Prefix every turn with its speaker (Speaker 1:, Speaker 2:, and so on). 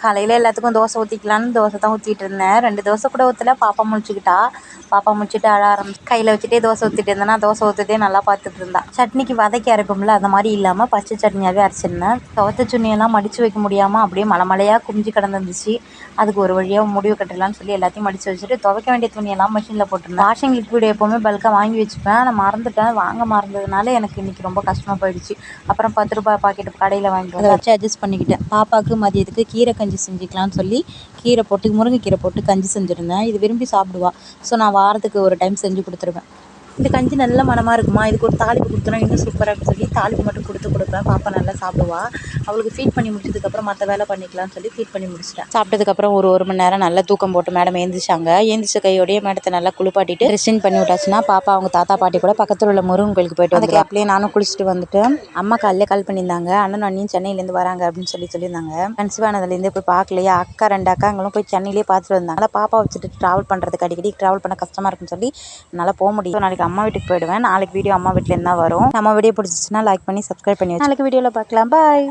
Speaker 1: காலையில் எல்லாத்துக்கும் தோசை ஊற்றிக்கலான்னு தோசை தான் ஊற்றிட்டு இருந்தேன். 2 தோசை கூட ஊற்றல. பாப்பா முழிச்சுக்கிட்டா. பாப்பா முழிச்சுட்டு அழ ஆரம்பிச்சு கையில் வச்சுட்டே தோசை ஊற்றிட்டு இருந்தேன்னா தோசை ஊற்றுதே நல்லா பார்த்துட்டு இருந்தா. சட்னிக்கு வதக்கி அரைப்போம்ல அந்த மாதிரி இல்லாமல் பச்சை சட்னியாகவே அரைச்சிருந்தேன். துவத்த துணியெல்லாம் மடித்து வைக்க முடியாமல் அப்படியே மலையாக குமிஞ்சு கிடந்துருந்துச்சு. அதுக்கு ஒரு வழியாக முடிவு கட்டலான்னு சொல்லி எல்லாத்தையும் மடித்து வச்சுட்டு துவைக்க வேண்டிய துணியெல்லாம் மிஷினில் போட்டிருந்தேன். வாஷிங் லிக்விட் எப்போவுமே பல்காக வாங்கி வச்சுப்பேன். நான் மறந்துட்டேன். வாங்க மறந்ததுனால எனக்கு இன்றைக்கி ரொம்ப கஷ்டமாக போயிடுச்சு. அப்புறம் 10 ரூபாய் பாக்கெட் கடையில் வாங்கிட்டு வந்து வச்சு அட்ஜஸ்ட் பண்ணிக்கிட்டேன். பாப்பாவுக்கு மதியத்துக்கு கீரை கஞ்சி செஞ்சுக்கலான்னு சொல்லி கீரை போட்டு முருங்கைக்கீரை போட்டு கஞ்சி செஞ்சுருந்தேன். இது விரும்பி சாப்பிடுவா. ஸோ நான் வாரத்துக்கு ஒரு டைம் செஞ்சு கொடுத்துருவேன். இந்த கஞ்சி நல்ல மனமாக இருக்குமா, இதுக்கு ஒரு தாளிப்பு கொடுத்தோன்னா இன்னும் சூப்பராக இருக்குன்னு சொல்லி தாளிப்பு மட்டும் கொடுப்பேன். பாப்பா நல்லா சாப்பிடுவா. அவளுக்கு ஃபீட் பண்ணி முடிச்சதுக்கப்புறம் மற்ற வேலை பண்ணிக்கலாம்னு சொல்லி ஃபீட் பண்ணி முடிச்சிட்டேன். சாப்பிட்டதுக்கப்புறம் ஒரு மணி நேரம் நல்லா தூக்கம் போட்டு மேடம் எழுந்திரிச்சாங்க. எழுந்திரிச்ச கையோடையே மேடத்தை நல்லா குளிப்பாட்டிட்டு ட்ரெஸ்ஸிங் பண்ணி விட்டாச்சுன்னா பாப்பா அவங்க தாத்தா பாட்டி கூட பக்கத்தில் உள்ள முருகன் கோயிலுக்கு போயிட்டு வந்து கேப்லேயே நானும் குளிச்சுட்டு வந்துட்டு அம்மா காலையில் கால் பண்ணியிருந்தாங்க. அண்ணன் அண்ணியும் சென்னையிலேருந்து வராங்க அப்படின்னு சொல்லியிருந்தாங்க. கன்சீவ் ஆனதுலேருந்து போய் பார்க்கலையா, அக்கா 2 அக்காங்களும் போய் சென்னையிலே பார்த்துட்டு வந்தாங்க. அதனால் பாப்பா வச்சுட்டு ட்ராவல் பண்ணுறதுக்கு அடிக்கடி ட்ராவல் பண்ண கஷ்டமாக இருக்குன்னு சொல்லி என்னால் போக முடியும். நாளைக்கு அம்மா வீட்டுக்கு போயிடுவேன். நாளைக்கு வீடியோ அம்மா வீட்டிலேருந்து தான் வரும். நம்ம வீடியோ பிடிச்சிச்சுன்னா லைக் பண்ணி சப்ஸ்கிரைப் பண்ணி வச்சு நாளைக்கு வீடியோவில் பார்க்கலாம். பாய்.